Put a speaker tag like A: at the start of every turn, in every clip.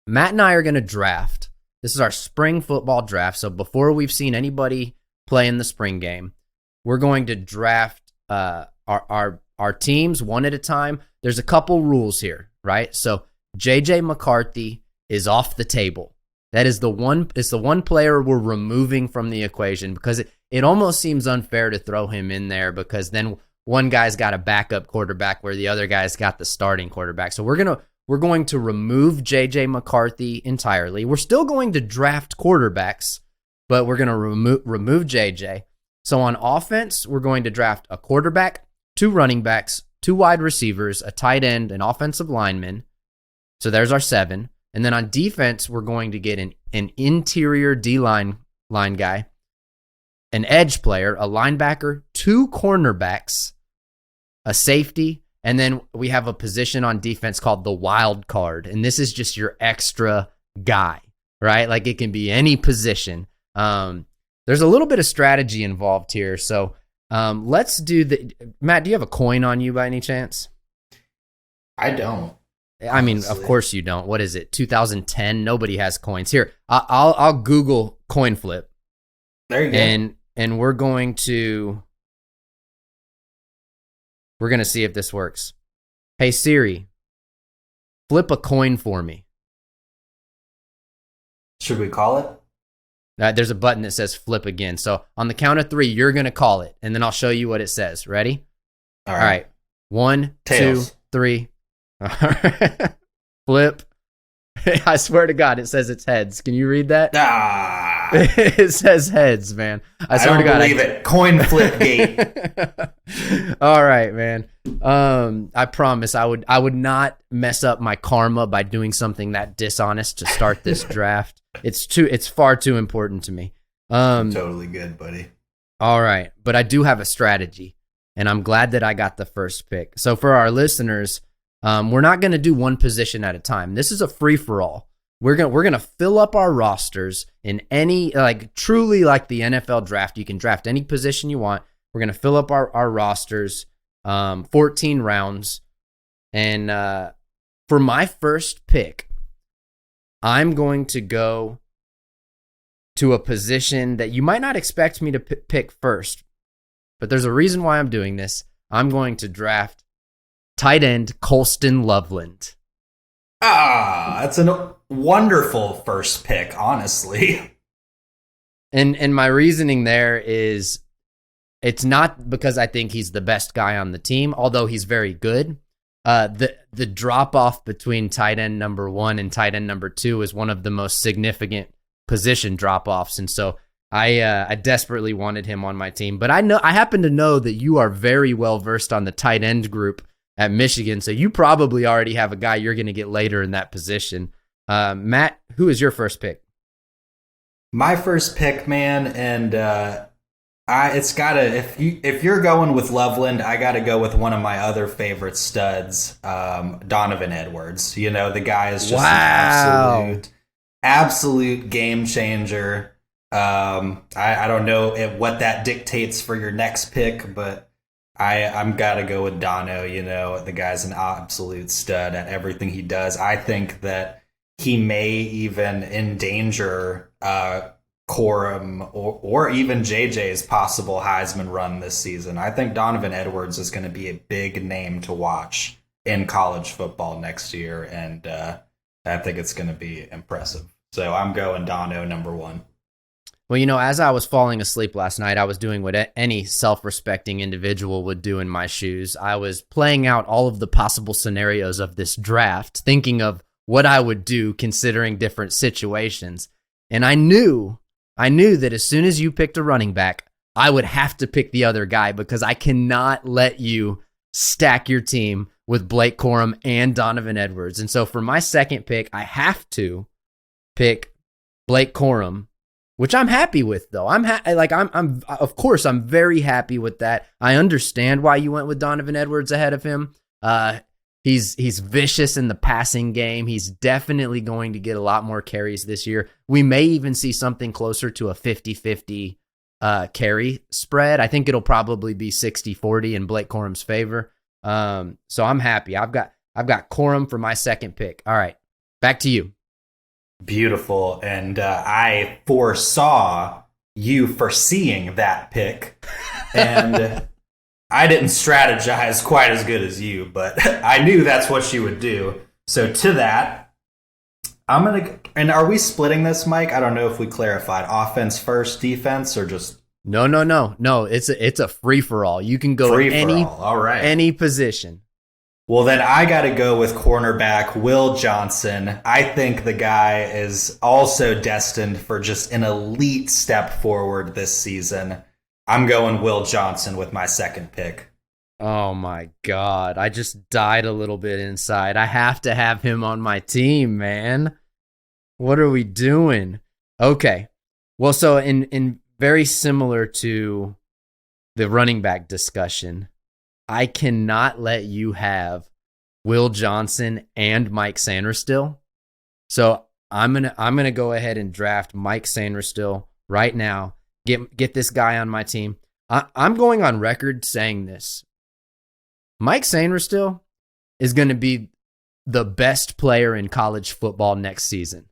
A: Matt and I are going to draft. This is our spring football draft. So before we've seen anybody play in the spring game, we're going to draft our teams one at a time. There's a couple rules here, right? So J.J. McCarthy is off the table. That is the one player we're removing from the equation because it almost seems unfair to throw him in there because then one guy's got a backup quarterback where the other guy's got the starting quarterback. So we're going to remove J.J. McCarthy entirely. We're still going to draft quarterbacks, but we're going to remove J.J. So on offense, we're going to draft a quarterback, 2 running backs, 2 wide receivers, a tight end, an offensive lineman. So there's our 7. And then on defense, we're going to get an interior D-line guy, an edge player, a linebacker, 2 cornerbacks, a safety, and then we have a position on defense called the wild card. And this is just your extra guy, right? Like it can be any position. There's a little bit of strategy involved here. So let's do Matt, do you have a coin on you by any chance?
B: I don't.
A: I mean, honestly. Of course you don't. What is it? 2010? Nobody has coins. Here, I'll Google coin flip.
B: There you go.
A: And we're going to see if this works. Hey Siri, flip a coin for me.
B: Should we call it?
A: There's a button that says flip again. So on the count of 3, you're going to call it, and then I'll show you what it says. Ready?
B: All right.
A: 1,
B: Tails.
A: 2, 3. Flip. I swear to God, it says it's heads. Can you read that? It says heads, man. I swear to God.
B: I don't believe it. Coin flip gate.
A: All right, man. I promise I would not mess up my karma by doing something that dishonest to start this draft. It's far too important to me.
B: Totally good, buddy.
A: All right, but I do have a strategy, and I'm glad that I got the first pick. So for our listeners, we're not going to do one position at a time. This is a free-for-all. We're going to fill up our rosters in any, truly like the NFL draft. You can draft any position you want. We're going to fill up our rosters, 14 rounds. And for my first pick, I'm going to go to a position that you might not expect me to pick first, but there's a reason why I'm doing this. I'm going to draft tight end Colston Loveland.
B: That's a wonderful first pick, honestly.
A: And my reasoning there is it's not because I think he's the best guy on the team, although he's very good. The drop off between tight end number 1 and tight end number 2 is one of the most significant position drop offs, and so I desperately wanted him on my team. But I happen to know that you are very well versed on the tight end group at Michigan, so you probably already have a guy you're going to get later in that position. Matt, who is your first pick?
B: My first pick, man, and it's gotta if you're going with Loveland, I gotta go with one of my other favorite studs, Donovan Edwards. You know, the guy is just an absolute game changer. I don't know what that dictates for your next pick, but I'm gotta go with Dono. You know, the guy's an absolute stud at everything he does. I think that he may even endanger Corum or even JJ's possible Heisman run this season. I think Donovan Edwards is going to be a big name to watch in college football next year, and I think it's going to be impressive. So I'm going Dono number 1.
A: Well, you know, as I was falling asleep last night, I was doing what any self-respecting individual would do in my shoes. I was playing out all of the possible scenarios of this draft, thinking of what I would do considering different situations. And I knew that as soon as you picked a running back, I would have to pick the other guy because I cannot let you stack your team with Blake Corum and Donovan Edwards. And so for my second pick, I have to pick Blake Corum, which I'm happy with, though. I'm of course I'm very happy with that. I understand why you went with Donovan Edwards ahead of him. He's vicious in the passing game. He's definitely going to get a lot more carries this year. We may even see something closer to a 50-50 carry spread. I think it'll probably be 60-40 in Blake Corum's favor. So I'm happy. I've got Corum for my second pick. All right, back to you.
B: Beautiful. And I foresaw you foreseeing that pick. And I didn't strategize quite as good as you, but I knew that's what you would do. So to that, I'm going to. And are we splitting this, Mike? I don't know if we clarified offense first, defense, or just.
A: No. It's a free for all. You can go
B: All right.
A: any position.
B: Well, then I got to go with cornerback Will Johnson. I think the guy is also destined for just an elite step forward this season. I'm going Will Johnson with my second pick.
A: Oh my God. I just died a little bit inside. I have to have him on my team, man. What are we doing? Okay. Well, so in very similar to the running back discussion, I cannot let you have Will Johnson and Mike Sanderstill. So I'm gonna go ahead and draft Mike Sanderstill right now. Get this guy on my team. I'm going on record saying this. Mike Sanderstill is going to be the best player in college football next season.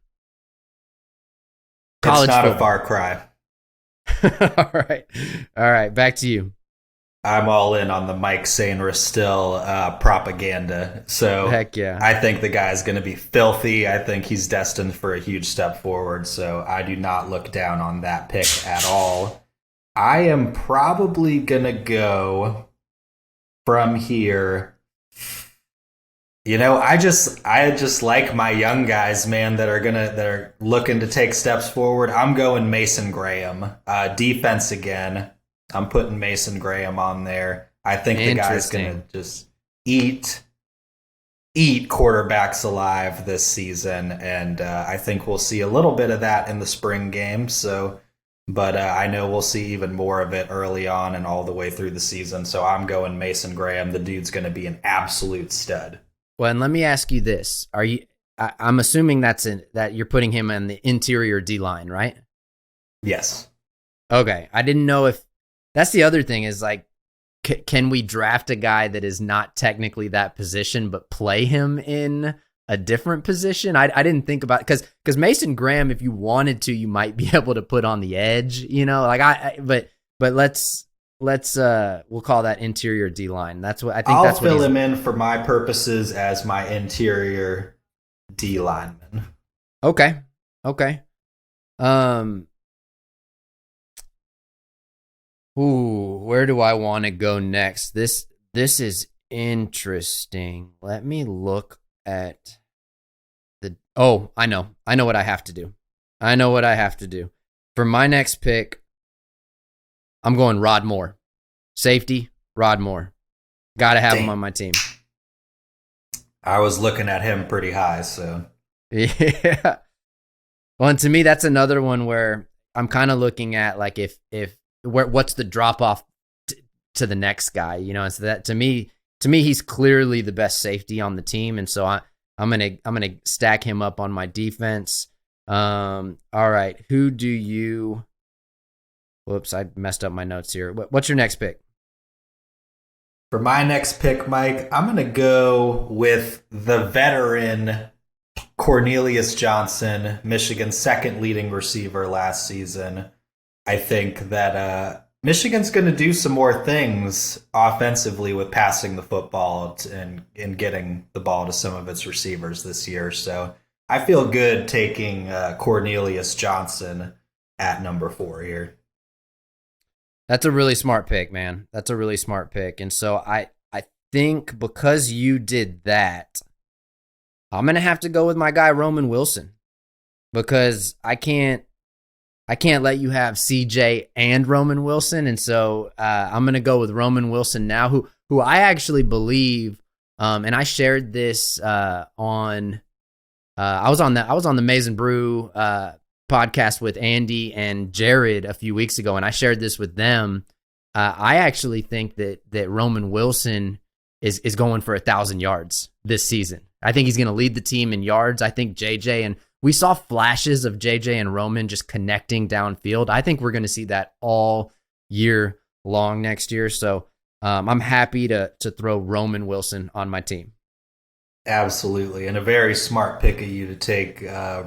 B: It's not a far cry.
A: All right. Back to you.
B: I'm all in on the Mike Sanderstill propaganda. So
A: heck yeah.
B: I think the guy's going to be filthy. I think he's destined for a huge step forward. So I do not look down on that pick at all. I am probably going to go from here. You know, I just like my young guys, man, that are looking to take steps forward. I'm going Mason Graham. Defense again. I'm putting Mason Graham on there. I think the guy's going to just eat quarterbacks alive this season, and I think we'll see a little bit of that in the spring game. So, but I know we'll see even more of it early on and all the way through the season. So I'm going Mason Graham. The dude's going to be an absolute stud.
A: Well, and let me ask you this: Are you? I'm assuming that you're putting him in the interior D line, right?
B: Yes.
A: Okay, I didn't know if. That's the other thing is like, can we draft a guy that is not technically that position, but play him in a different position? I didn't think about because Mason Graham, if you wanted to, you might be able to put on the edge, you know, like but let's we'll call that interior D line. That's what I think.
B: I'll fill him in for my purposes as my interior D lineman.
A: Okay. Ooh, where do I want to go next? This is interesting. Let me look at I know what I have to do. For my next pick, I'm going Rod Moore. Safety, Rod Moore. Gotta have him on my team.
B: I was looking at him pretty high, so.
A: Yeah. Well, and to me, that's another one where I'm kind of looking at like what's the drop off to the next guy, you know? And so that to me, he's clearly the best safety on the team, and so I'm gonna stack him up on my defense. All right, who do you? Whoops, I messed up my notes here. What's your next pick?
B: For my next pick, Mike, I'm gonna go with the veteran Cornelius Johnson, Michigan's second leading receiver last season. I think that Michigan's going to do some more things offensively with passing the football and getting the ball to some of its receivers this year. So I feel good taking Cornelius Johnson at number 4 here.
A: That's a really smart pick, man. That's a really smart pick. And so I think because you did that, I'm going to have to go with my guy, Roman Wilson, because I can't let you have CJ and Roman Wilson. And so I'm going to go with Roman Wilson now, who I actually believe, and I shared this on I was on the Maize and Brew podcast with Andy and Jared a few weeks ago, and I shared this with them. I actually think that Roman Wilson is going for 1,000 yards this season. I think he's going to lead the team in yards. I think JJ, and we saw flashes of JJ and Roman just connecting downfield. I think we're going to see that all year long next year. So I'm happy to throw Roman Wilson on my team.
B: Absolutely, and a very smart pick of you to take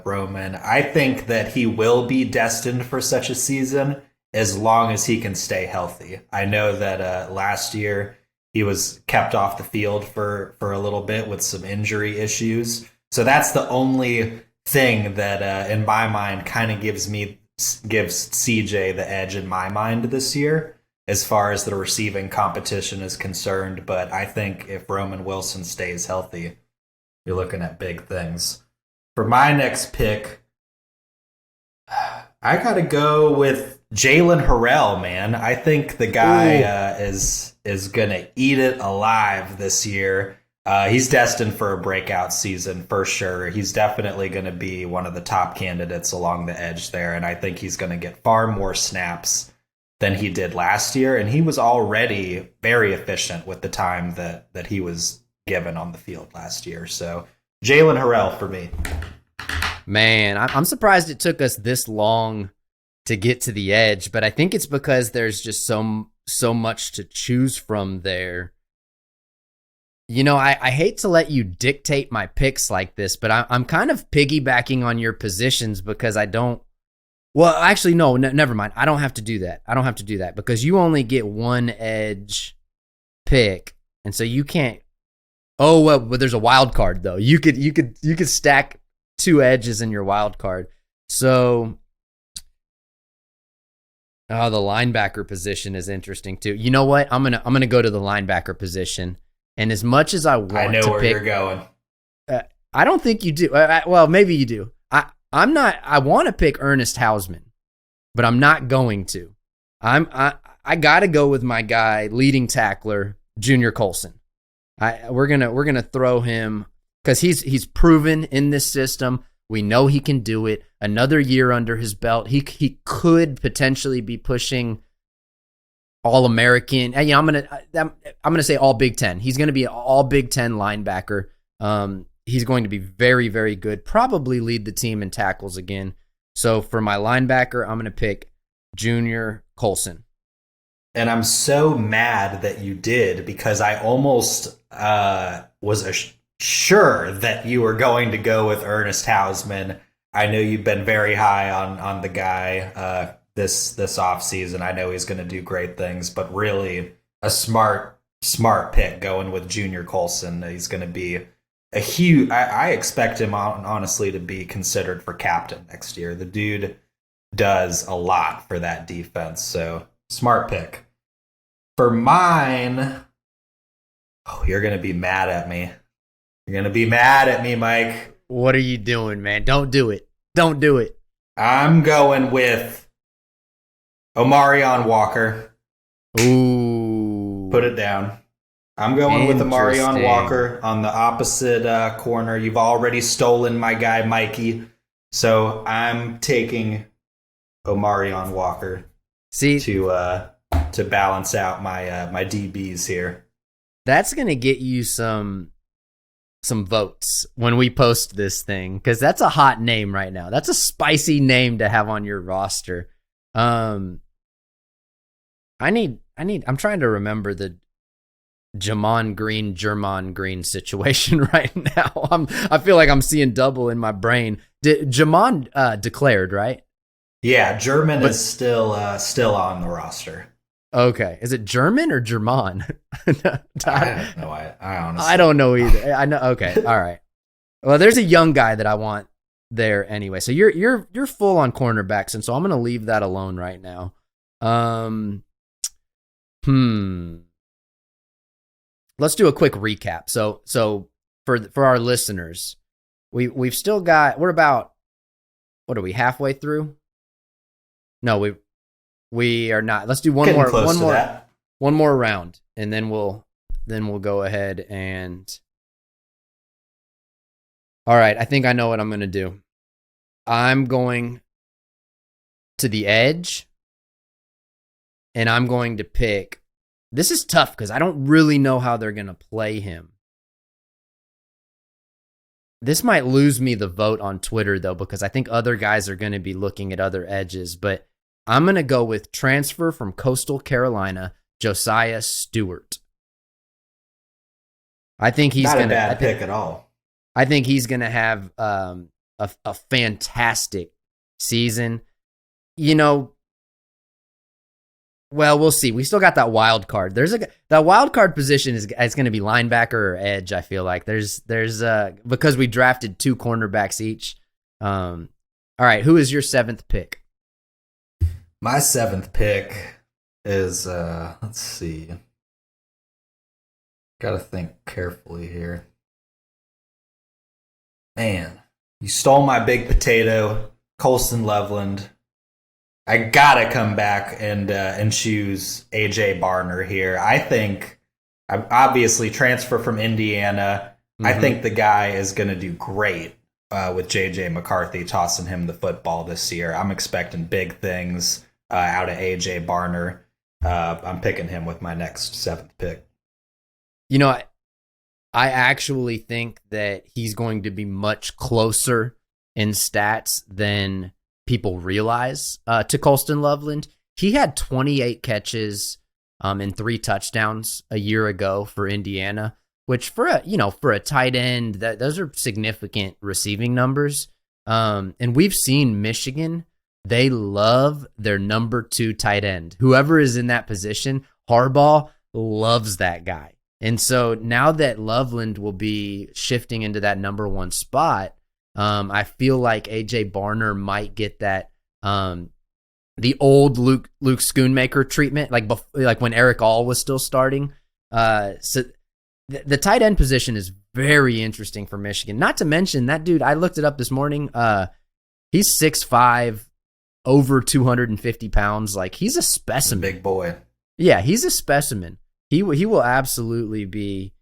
B: Roman. I think that he will be destined for such a season as long as he can stay healthy. I know that last year he was kept off the field for a little bit with some injury issues. So that's the only thing that, in my mind, kind of gives CJ the edge in my mind this year as far as the receiving competition is concerned. But I think if Roman Wilson stays healthy, you're looking at big things. For my next pick, I got to go with Jalen Harrell, man. I think the guy is going to eat it alive this year. He's destined for a breakout season for sure. He's definitely going to be one of the top candidates along the edge there, and I think he's going to get far more snaps than he did last year, and he was already very efficient with the time that he was given on the field last year. So Jalen Harrell for me.
A: Man, I'm surprised it took us this long to get to the edge, but I think it's because there's just so much to choose from there. You know, I hate to let you dictate my picks like this, but I'm kind of piggybacking on your positions because I don't. Well, actually, no, never mind. I don't have to do that because you only get one edge pick, and so you can't. Oh well, but there's a wild card though. You could stack two edges in your wild card. So, the linebacker position is interesting too. You know what? I'm gonna go to the linebacker position. And as much as I want to pick,
B: I know where you're going.
A: I don't think you do. Well, maybe you do. I'm not. I want to pick Ernest Hausman, but I'm not going to. I got to go with my guy, leading tackler, Junior Colson. We're gonna throw him because he's proven in this system. We know he can do it. Another year under his belt, he could potentially be pushing All-American. And, I'm gonna say All Big Ten. He's gonna be an All Big Ten linebacker. He's going to be very, very good. Probably lead the team in tackles again. So for my linebacker, I'm gonna pick Junior Colson.
B: And I'm so mad that you did because I almost was sure that you were going to go with Ernest Hausman. I know you've been very high on the guy this offseason. I know he's going to do great things, but really a smart pick going with Junior Colson. He's going to be a huge. I expect him honestly to be considered for captain next year. The dude does a lot for that defense, so smart pick. For mine, you're going to be mad at me. You're going to be mad at me, Mike.
A: What are you doing, man? Don't do it. Don't do it.
B: I'm going with Omarion Walker.
A: Ooh.
B: Put it down. I'm going with Omarion Walker on the opposite corner. You've already stolen my guy, Mikey. So I'm taking Omarion Walker to balance out my DBs here.
A: That's going to get you some votes when we post this thing, because that's a hot name right now. That's a spicy name to have on your roster. I'm trying to remember the Jermon Green situation right now. I feel like I'm seeing double in my brain. Jermon declared, right?
B: Yeah, German is still on the roster.
A: Okay, is it German or German?
B: I don't know. I honestly,
A: I don't know either. I know. Okay, all right. Well, there's a young guy that I want there anyway. So you're full on cornerbacks, and so I'm gonna leave that alone right now. Let's do a quick recap. So for our listeners, we've still got. We're about, what are we, halfway through? No, we are not. Let's do one more round, and then we'll go ahead and. All right, I think I know what I'm going to do. I'm going to the edge, and I'm going to pick. This is tough because I don't really know how they're going to play him. This might lose me the vote on Twitter, though, because I think other guys are going to be looking at other edges, but I'm going to go with transfer from Coastal Carolina, Josiah Stewart. I think he's
B: Not
A: gonna.
B: a bad pick at all.
A: I think he's gonna have a fantastic season. You know, well, we'll see. We still got that wild card. That wild card position is going to be linebacker or edge. I feel like there's because we drafted 2 cornerbacks each. All right, who is your 7th pick?
B: My 7th pick is let's see. Got to think carefully here. Man, you stole my big potato, Colston Loveland. I gotta come back and choose AJ Barner here. I think, obviously, transfer from Indiana. Mm-hmm. I think the guy is going to do great with JJ McCarthy tossing him the football this year. I'm expecting big things out of AJ Barner. I'm picking him with my next 7th pick.
A: You know, I actually think that he's going to be much closer in stats than people realize to Colston Loveland. He had 28 catches and 3 touchdowns a year ago for Indiana, which for a tight end, those are significant receiving numbers. And we've seen Michigan, they love their number 2 tight end. Whoever is in that position, Harbaugh loves that guy. And so now that Loveland will be shifting into that number 1 spot, I feel like AJ Barner might get that the old Luke Schoonmaker treatment, like when Eric All was still starting. So the tight end position is very interesting for Michigan. Not to mention that dude, I looked it up this morning. He's 6'5", over 250 pounds. Like, he's a specimen.
B: Big boy.
A: Yeah, he's a specimen. He will absolutely be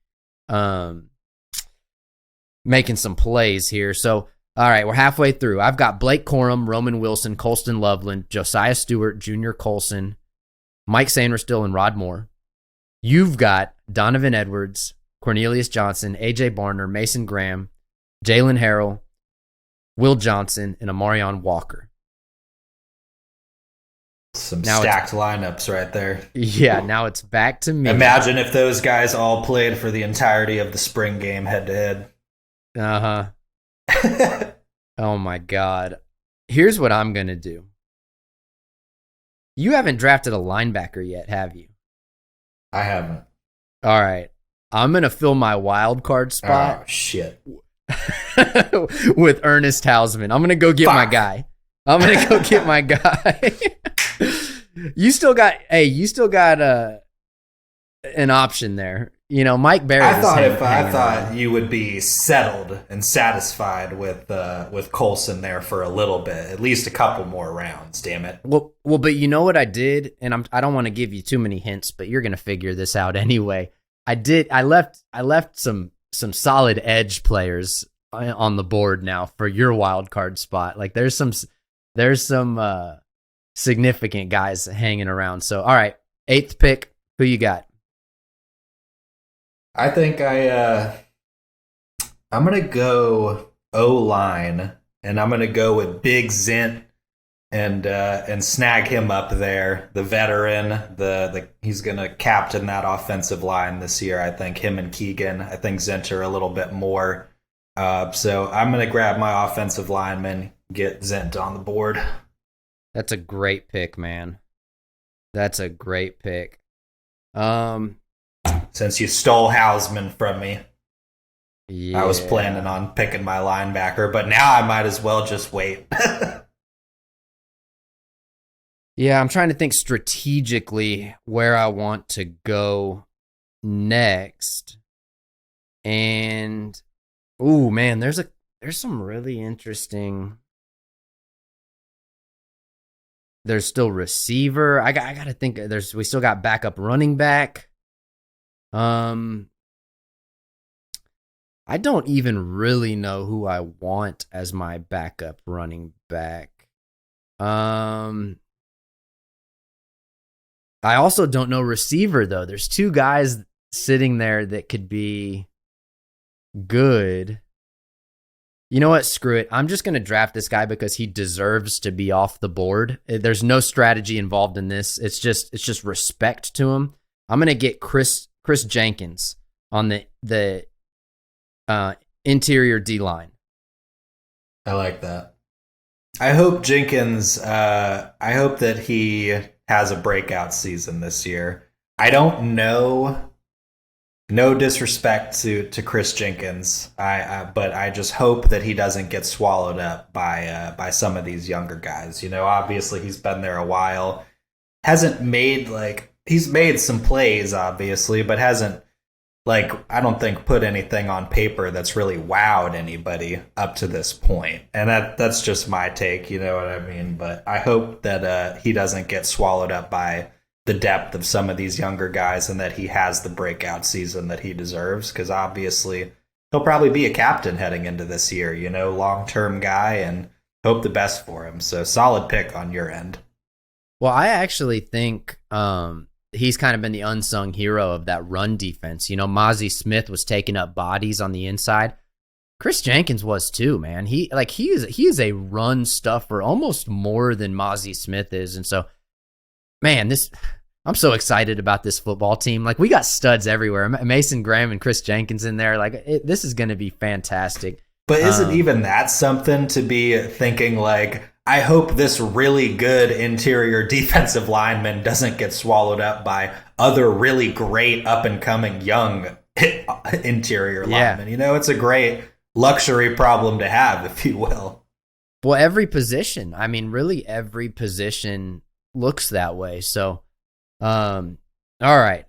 A: making some plays here. So, all right, we're halfway through. I've got Blake Corum, Roman Wilson, Colston Loveland, Josiah Stewart, Junior Colson, Mike Sainristil, and Rod Moore. You've got Donovan Edwards, Cornelius Johnson, A.J. Barner, Mason Graham, Jalen Harrell, Will Johnson, and Amarion Walker.
B: Some stacked lineups right there.
A: Yeah, now it's back to me.
B: Imagine if those guys all played for the entirety of the spring game head-to-head.
A: Uh-huh. Oh, my God. Here's what I'm going to do. You haven't drafted a linebacker yet, have you?
B: I haven't.
A: All right. I'm going to fill my wild card spot.
B: Oh, shit.
A: With Ernest Hausman. I'm going to go get my guy. You still got an option there. You know, Mike Barrett.
B: I thought you would be settled and satisfied with Colson there for a little bit, at least a couple more rounds. Damn it.
A: Well, but you know what I did, and I don't want to give you too many hints, but you're gonna figure this out anyway. I left some solid edge players on the board now for your wild card spot. Like there's some significant guys hanging around. So, all right, 8th pick. Who you got?
B: I think I'm gonna go O-line, and I'm gonna go with Big Zint and snag him up there. The veteran, he's gonna captain that offensive line this year. I think him and Keegan. I think Zint are a little bit more. So I'm gonna grab my offensive lineman, get Zint on the board.
A: That's a great pick, man. That's a great pick.
B: Since you stole Hausman from me,
A: yeah.
B: I was planning on picking my linebacker, but now I might as well just wait.
A: Yeah, I'm trying to think strategically where I want to go next. And, ooh, man, there's some really interesting... There's still receiver. I got to think. We still got backup running back. I don't even really know who I want as my backup running back. I also don't know receiver though. There's 2 guys sitting there that could be good. You know what? Screw it. I'm just going to draft this guy because he deserves to be off the board. There's no strategy involved in this. It's just respect to him. I'm going to get Chris Jenkins, on the interior D line.
B: I like that. I hope Jenkins. I hope that he has a breakout season this year. I don't know. No disrespect to Chris Jenkins, but I just hope that he doesn't get swallowed up by some of these younger guys. Obviously he's been there a while, he's made some plays, obviously, but hasn't I don't think put anything on paper that's really wowed anybody up to this point. And that's just my take, you know what I mean? But I hope that he doesn't get swallowed up by the depth of some of these younger guys and that he has the breakout season that he deserves, because obviously he'll probably be a captain heading into this year, long-term guy, and hope the best for him. So solid pick on your end.
A: Well, I actually think he's kind of been the unsung hero of that run defense. Mozzie Smith was taking up bodies on the inside. Chris Jenkins was too, man. He is a run stuffer almost more than Mozzie Smith is. And so, man, I'm so excited about this football team. We got studs everywhere. Mason Graham and Chris Jenkins in there. This is going to be fantastic.
B: But isn't even that something to be thinking I hope this really good interior defensive lineman doesn't get swallowed up by other really great up-and-coming young interior linemen. It's a great luxury problem to have, if you will.
A: Well, every position. Really every position looks that way. So, all right.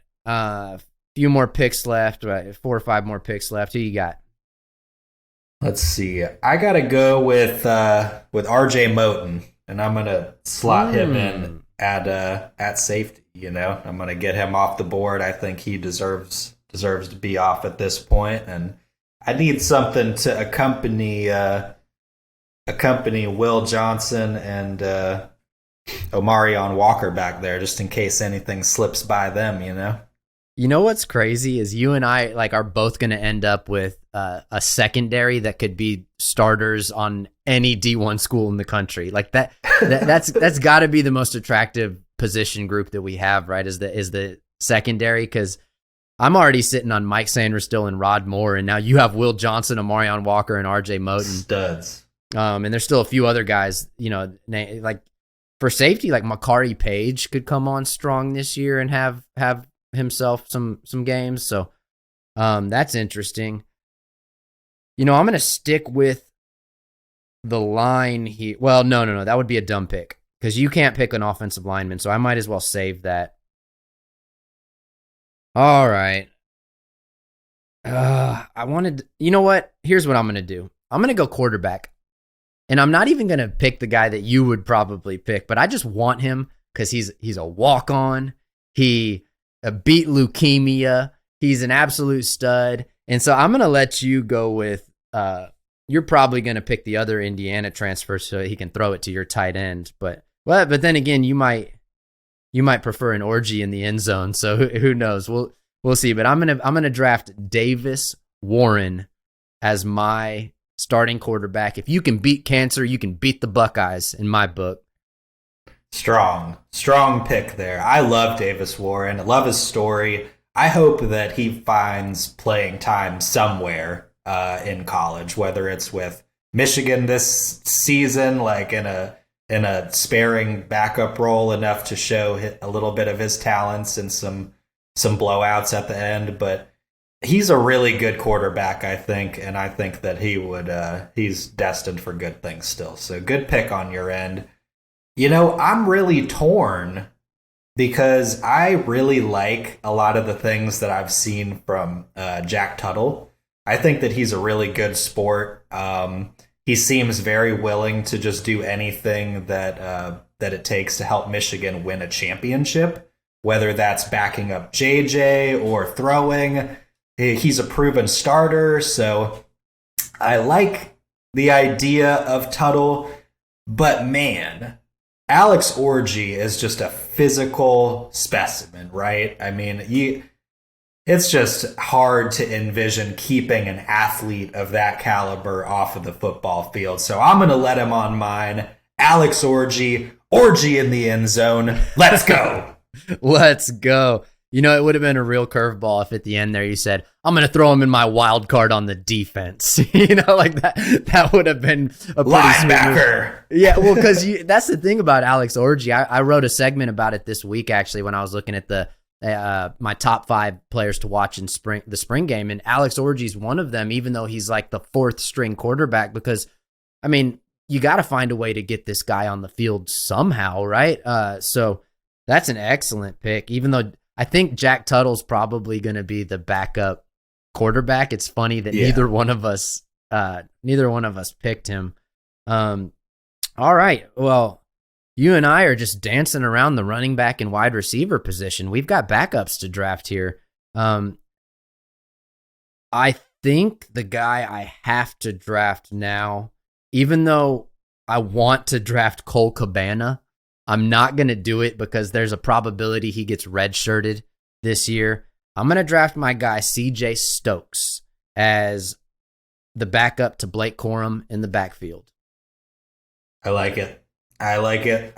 A: Few more picks left, right? 4 or 5 more picks left. Who you got?
B: Let's see. I got to go with RJ Moten, and I'm going to slot him in at safety, I'm going to get him off the board. I think he deserves to be off at this point, and I need something to accompany Will Johnson and Omarion Walker back there, just in case anything slips by them,
A: You know what's crazy is you and I are both going to end up with a secondary that could be starters on any D1 school in the country. That's got to be the most attractive position group that we have, right? Is the secondary, because I'm already sitting on Mike Sanderstill and Rod Moore, and now you have Will Johnson, Omarion Walker, and RJ Moten.
B: Studs.
A: And there's still a few other guys, for safety, Makari Page could come on strong this year and have himself some games. So that's interesting. I'm going to stick with the line here. Well, no. That would be a dumb pick because you can't pick an offensive lineman. So I might as well save that. All right. You know what? Here's what I'm going to do. I'm going to go quarterback. And I'm not even going to pick the guy that you would probably pick, but I just want him because he's a walk-on. He beat leukemia. He's an absolute stud. And so I'm going to let you go with you're probably going to pick the other Indiana transfer so he can throw it to your tight end. But then again, you might prefer an orgy in the end zone. So who knows? We'll see. But I'm going to draft Davis Warren as my starting quarterback. If you can beat cancer, you can beat the Buckeyes in my book.
B: Strong pick there. I love Davis Warren. I love his story. I hope that he finds playing time somewhere in college, whether it's with Michigan this season, in a sparing backup role enough to show a little bit of his talents and some blowouts at the end. But he's a really good quarterback, I think, and I think that he's destined for good things still. So good pick on your end. I'm really torn because I really like a lot of the things that I've seen from Jack Tuttle. I think that he's a really good sport. He seems very willing to just do anything that it takes to help Michigan win a championship, whether that's backing up JJ or throwing. He's a proven starter, so I like the idea of Tuttle, but man, Alex Orji is just a physical specimen, right? It's just hard to envision keeping an athlete of that caliber off of the football field. So I'm going to let him on mine. Alex Orji in the end zone. Let's go.
A: Let's go. It would have been a real curveball if at the end there you said, I'm going to throw him in my wild card on the defense. Like that would have been a pretty
B: linebacker.
A: Yeah, well, because that's the thing about Alex Orji. I wrote a segment about it this week, actually, when I was looking at my top 5 players to watch in the spring game. And Alex Orji's one of them, even though he's like the 4th string quarterback, because, I mean, you got to find a way to get this guy on the field somehow, right? So that's an excellent pick, even though I think Jack Tuttle's probably going to be the backup quarterback. It's funny that neither one of us picked him. All right. Well, you and I are just dancing around the running back and wide receiver position. We've got backups to draft here. I think the guy I have to draft now, even though I want to draft Cole Cabana, I'm not going to do it because there's a probability he gets redshirted this year. I'm going to draft my guy CJ Stokes as the backup to Blake Corum in the backfield.
B: I like it. I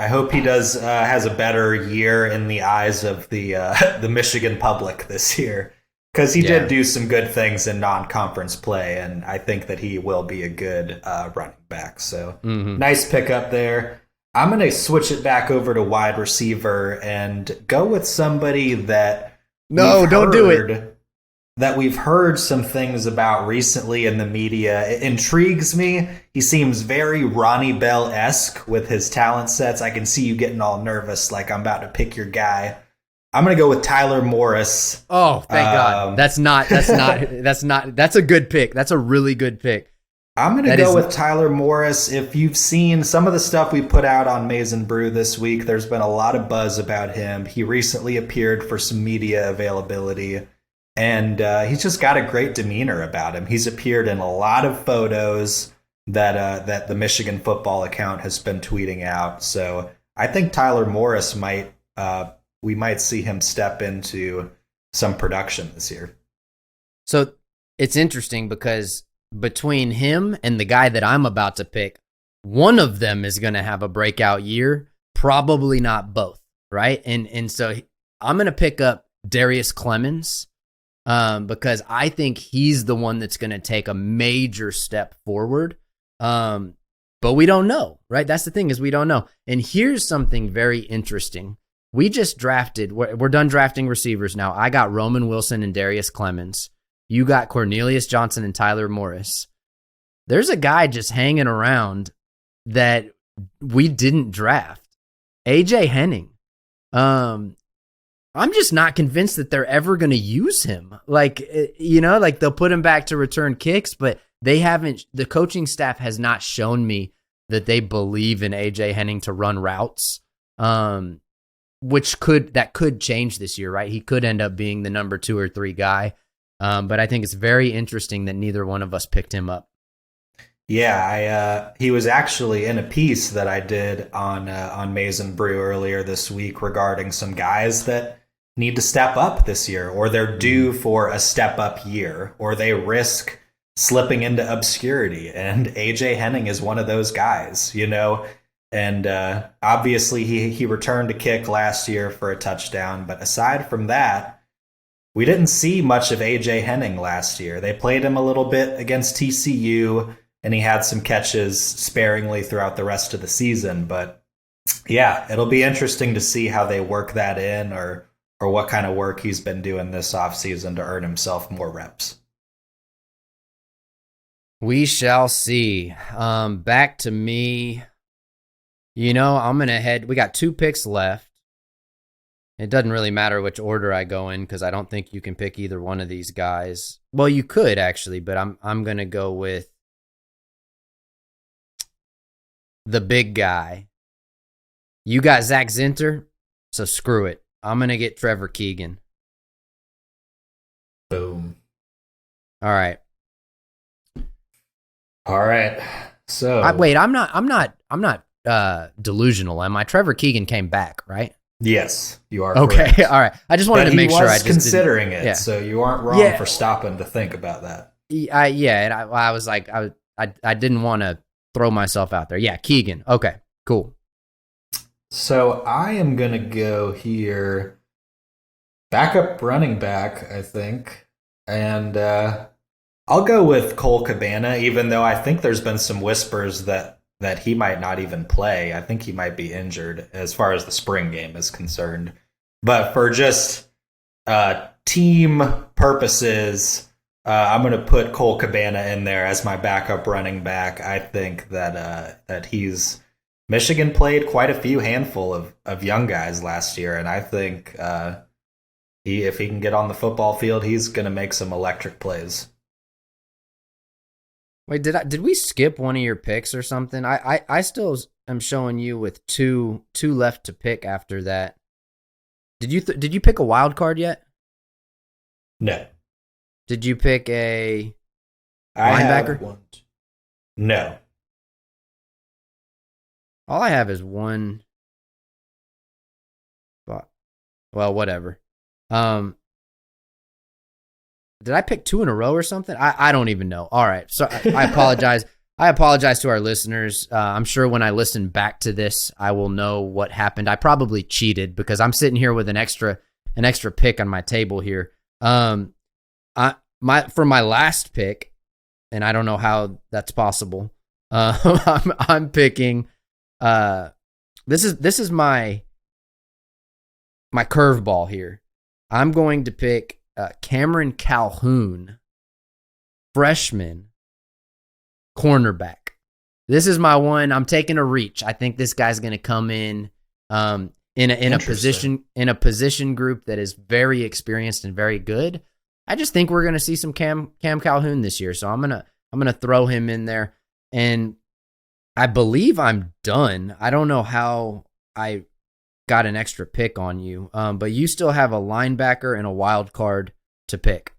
B: hope he has a better year in the eyes of the Michigan public this year, because he did do some good things in non-conference play, and I think that he will be a good running back. So nice pickup there. I'm going to switch it back over to wide receiver and go with somebody that
A: don't do it.
B: That we've heard some things about recently in the media. It intrigues me. He seems very Ronnie Bell-esque with his talent sets. I can see you getting all nervous like I'm about to pick your guy. I'm going to go with Tyler Morris.
A: Oh, thank God. That's a good pick. That's a really good pick.
B: I'm going to go with Tyler Morris. If you've seen some of the stuff we put out on Maize and Brew this week, there's been a lot of buzz about him. He recently appeared for some media availability, and he's just got a great demeanor about him. He's appeared in a lot of photos that the Michigan football account has been tweeting out. So I think Tyler Morris we might see him step into some production this year.
A: So it's interesting because between him and the guy that I'm about to pick, one of them is going to have a breakout year, probably not both, right? And so I'm going to pick up Darius Clemens because I think he's the one that's going to take a major step forward. But we don't know, right? That's the thing, is we don't know. And here's something very interesting. We just drafted, we're done drafting receivers now. I got Roman Wilson and Darius Clemens. You got Cornelius Johnson and Tyler Morris. There's a guy just hanging around that we didn't draft, AJ Henning. I'm just not convinced that they're ever going to use him. Like they'll put him back to return kicks, but the coaching staff has not shown me that they believe in AJ Henning to run routes. That could change this year, right? He could end up being the number 2 or 3 guy. But I think it's very interesting that neither one of us picked him up.
B: Yeah, he was actually in a piece that I did on Maize and Brew earlier this week regarding some guys that need to step up this year, or they're due for a step up year, or they risk slipping into obscurity. And AJ Henning is one of those guys, And obviously he returned a kick last year for a touchdown, but aside from that, we didn't see much of AJ Henning last year. They played him a little bit against TCU, and he had some catches sparingly throughout the rest of the season. But yeah, it'll be interesting to see how they work that in, or what kind of work he's been doing this offseason to earn himself more reps.
A: We shall see. Back to me. I'm going to head. We got 2 picks left. It doesn't really matter which order I go in because I don't think you can pick either one of these guys. Well, you could actually, but I'm going to go with the big guy. You got Zach Zinter, so screw it. I'm going to get Trevor Keegan.
B: Boom.
A: All right.
B: So
A: I'm not delusional, am I? Trevor Keegan came back, right?
B: Yes, you are.
A: Okay,
B: correct.
A: All right. I just wanted to make sure I just
B: considering it, so you aren't wrong for stopping to think about that.
A: And I was like, I didn't want to throw myself out there. Yeah, Keegan. Okay, cool.
B: So I am gonna go here. backup running back, I think. And I'll go with Cole Cabana, even though I think there's been some whispers that he might not even play. I think he might be injured as far as the spring game is concerned. But for just team purposes, I'm going to put Cole Cabana in there as my backup running back. I think that he's Michigan played quite a few handful of young guys last year, and I think if he can get on the football field, he's going to make some electric plays.
A: Wait, did we skip one of your picks or something? I still am showing you with two left to pick after that. Did you pick a wild card yet?
B: No.
A: Did you pick a
B: linebacker?
A: linebacker?
B: No.
A: All I have is one. But, well, whatever. Did I pick two in a row or something? I don't even know. All right. So I apologize. I apologize to our listeners. I'm sure when I listen back to this, I will know what happened. I probably cheated because I'm sitting here with an extra pick on my table here. For my last pick, and I don't know how that's possible. I'm picking. This is my curveball here. I'm going to pick Cameron Calhoun, freshman cornerback. This is my one. I'm taking a reach. I think this guy's going to come in a position group that is very experienced and very good. I just think we're going to see some Cam Calhoun this year, so I'm gonna throw him in there. And I believe I'm done. I don't know how I got an extra pick on you, but you still have a linebacker and a wild card to pick.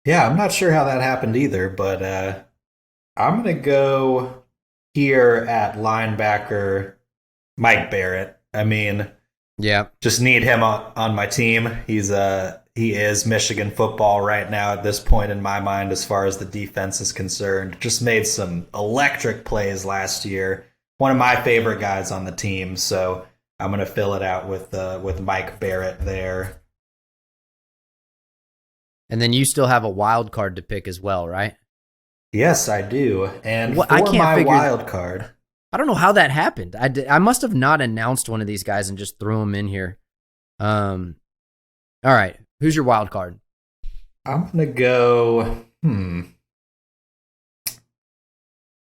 B: Yeah, I'm not sure how that happened either, but I'm going to go here at linebacker, Mike Barrett. I mean,
A: yeah,
B: just need him on my team. He is Michigan football right now at this point in my mind as far as the defense is concerned. Just made some electric plays last year. One of my favorite guys on the team, so I'm going to fill it out with Mike Barrett there.
A: And then you still have a wild card to pick as well, right?
B: Yes, I do. And
A: for my wild card, I don't know how that happened. I must have not announced one of these guys and just threw them in here. All right. Who's your wild card?
B: I'm going to go, I'm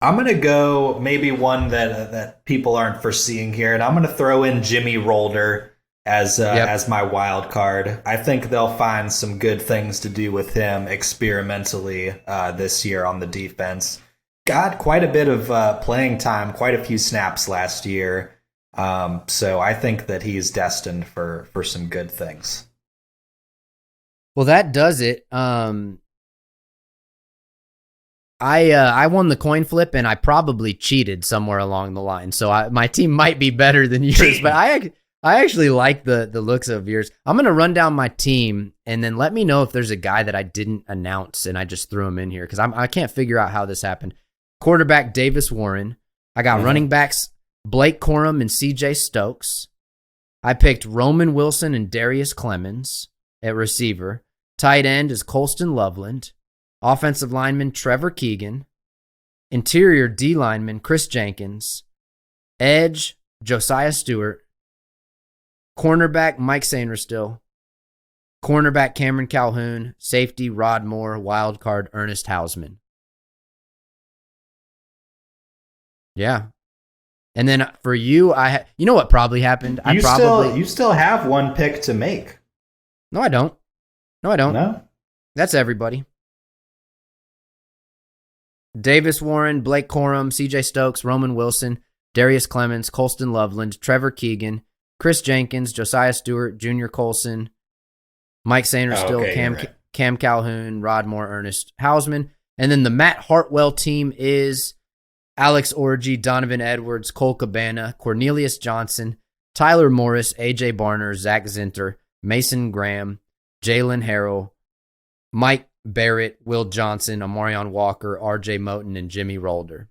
B: going to go maybe one that people aren't foreseeing here, and I'm going to throw in Jimmy Rolder as my wild card. I think they'll find some good things to do with him experimentally this year on the defense. Got quite a bit of playing time, quite a few snaps last year, so I think that he's destined for some good things.
A: Well, that does it. I won the coin flip, and I probably cheated somewhere along the line. So my team might be better than yours, but I actually like the looks of yours. I'm going to run down my team, and then let me know if there's a guy that I didn't announce, and I just threw him in here, because I can't figure out how this happened. Quarterback, Davis Warren. I got running backs, Blake Corum and C.J. Stokes. I picked Roman Wilson and Darius Clemens at receiver. Tight end is Colston Loveland. Offensive lineman, Trevor Keegan. Interior D lineman, Chris Jenkins. Edge, Josiah Stewart. Cornerback, Mike Sainristil. Cornerback, Cameron Calhoun. Safety, Rod Moore. Wild card, Ernest Hausman. Yeah. And then for you, you know what probably happened?
B: You still have one pick to make.
A: No, I don't.
B: No?
A: That's everybody. Davis Warren, Blake Corum, C.J. Stokes, Roman Wilson, Darius Clemens, Colston Loveland, Trevor Keegan, Chris Jenkins, Josiah Stewart, Junior Colson, Mike Sainristil, Cam Calhoun, Rod Moore, Ernest Hausman. And then the Matt Hartwell team is Alex Orji, Donovan Edwards, Cole Cabana, Cornelius Johnson, Tyler Morris, A.J. Barner, Zach Zinter, Mason Graham, Jalen Harrell, Mike Barrett, Will Johnson, Amarion Walker, R.J. Moten, and Jimmy Rolder.